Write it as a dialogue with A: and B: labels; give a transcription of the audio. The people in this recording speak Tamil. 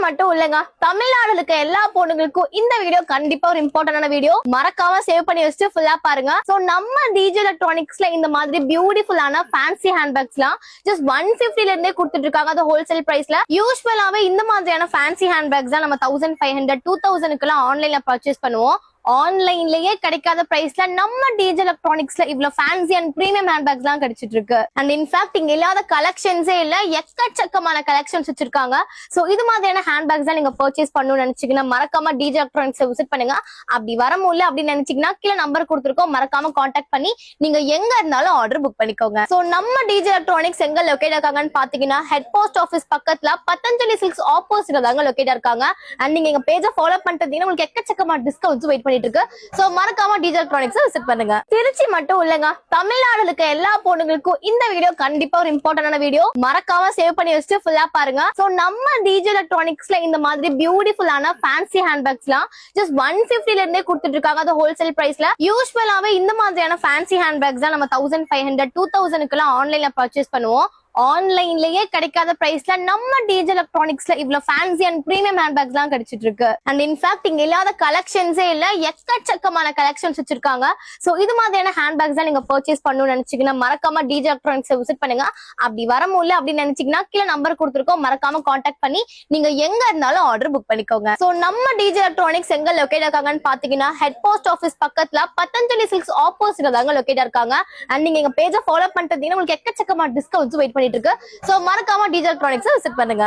A: மட்டும் இல்லங்க, தமிழ்நாடுல இருக்க எல்லா பொண்ணுங்களுக்கும் இந்த வீடியோ கண்டிப்பா ஒரு இம்பார்ட்டன்டான வீடியோ. மறக்காம சேவ் பண்ணி வச்சுட்டு ஃபுல்லா பாருங்க. சோ நம்ம டிஜே எலக்ட்ரானிக்ஸ்ல இந்த மாதிரி பியூட்டிஃபுல்லான ஃபேன்சி ஹேண்ட்பேக்ஸ்லாம் ஜஸ்ட் 150ல இருந்தே கொடுத்துட்டு இருக்காங்க. அது ஹோல்சேல் பிரைஸ்ல. யூசுவலாவே இந்த மாதிரியான ஃபேன்சி ஹேண்ட்பேக்ஸ் தான் நம்ம 1500 2000க்குலாம் ஆன்லைன்ல பர்ச்சேஸ் பண்ணுவோம். ஆன்லைன்லயே கிடைக்காத பிரைஸ்ல நம்ம டிஜே எலக்ட்ரானிக்ஸ்ல இவ்வளவு ஃபேன்சி அண்ட் பிரீமியம் ஹேண்ட்பேக்ஸ் எல்லாம் கிடைச்சிட்டு இருக்கு. அண்ட் இன்ஃபேக்ட் இங்க இல்லாத கலெக்ஷன்ஸே இல்ல, எக்கச்சக்கமான கலெக்ஷன்ஸ் வச்சிருக்காங்க. சோ இது மாதிரியான ஹேண்ட்பேக்ஸ் தான் நீங்க பர்ச்சேஸ் பண்ணணும்னு நினைச்சீங்கன்னா மறக்காம டிஜே எலக்ட்ரானிக்ஸ் விசிட் பண்ணுங்க. அப்படி வர முடியல அப்படின்னு நினைச்சீங்கன்னா கீழே நம்பர் கொடுத்துருக்கோம், மறக்காம கான்டாக்ட் பண்ணி நீங்க எங்க இருந்தாலும் ஆர்டர் புக் பண்ணிக்கோங்க. சோ நம்ம டிஜே எலக்ட்ரானிக்ஸ் எங்க லொகேட் இருக்காங்கன்னு பாத்தீங்கன்னா ஹெட் போஸ்ட் ஆஃபீஸ் பக்கத்துல பத்தஞ்சலி சில்க்ஸ் ஆப்போசிட்ல தாங்க லொகேட் இருக்காங்க. அண்ட் நீங்க எங்க பேஜை ஃபாலோ பண்ணிட்டீங்கன்னா உங்களுக்கு எக்கச்சக்கமான டிஸ்கவுண்ட்ஸ் வெயிட் பண்ணி இருக்கு. சோ மறக்காம டிஜே எலக்ட்ரானிக்ஸ் விசிட் பண்ணுங்க. திருச்சி மட்டும் இல்லங்க, தமிழ்நாடுல இருக்க எல்லா பொண்ணுங்களுக்கும் இந்த வீடியோ கண்டிப்பா ஒரு இம்பார்ட்டன்டான வீடியோ. மறக்காம சேவ் பண்ணி வச்சுட்டு ஃபுல்லா பாருங்க. சோ நம்ம டிஜே எலக்ட்ரானிக்ஸ்ல இந்த மாதிரி பியூட்டிஃபுல்லான ஃபேன்சி ஹேண்ட்பேக்ஸ்லாம் ஜஸ்ட் 150ல இருந்தே கொடுத்துட்டு இருக்காங்க. அது ஹோல்சேல் பிரைஸ்ல. யூசுவலாவே இந்த மாதிரியான ஃபேன்சி ஹேண்ட்பேக்ஸ் தான் நம்ம 1500 2000க்குலாம் ஆன்லைன்ல பர்ச்சேஸ் பண்ணுவோம். ஆன்லைன்லயே கிடைக்காத பிரைஸ்ல நம்ம டிஜே எலக்ட்ரானிக்ஸ்ல இவ்வளவு ஃபேன்சி அண்ட் பிரீமியம் ஹேண்ட்பேக்ஸ் எல்லாம் கிடைச்சிட்டு இருக்கு. அண்ட் இன்ஃபேக்ட் இங்க இல்லாத கலெக்ஷன்ஸே இல்ல, எக்கச்சக்கமான கலெக்ஷன்ஸ் வச்சிருக்காங்க. சோ இது மாதிரியான ஹேண்ட்பேக்ஸ் தான் நீங்க பர்ச்சேஸ் பண்ணணும்னு நினைச்சீங்கன்னா மறக்காம டிஜே எலக்ட்ரானிக்ஸ் விசிட் பண்ணுங்க. அப்படி வர முடியல அப்படின்னு நினைச்சீங்கன்னா கீழே நம்பர் கொடுத்துருக்கோம், மறக்காம கான்டாக்ட் பண்ணி நீங்க எங்க இருந்தாலும் ஆர்டர் புக் பண்ணிக்கோங்க. சோ நம்ம டிஜே எலக்ட்ரானிக்ஸ் எங்க லொகேட் இருக்காங்கன்னு பாத்தீங்கன்னா ஹெட் போஸ்ட் ஆஃபீஸ் பக்கத்துல பத்தஞ்சலி சில்க்ஸ் ஆப்போசிட்ல தாங்க லொகேட் இருக்காங்க. அண்ட் நீங்க எங்க பேஜை ஃபாலோ பண்ணிட்டீங்கன்னா உங்களுக்கு எக்கச்சக்கமான டிஸ்கவுண்ட்ஸ் வெயிட் பண்ணி இருக்கு. சோ மறக்காம டிஜே எலக்ட்ரானிக்ஸ் விசிட் பண்ணுங்க.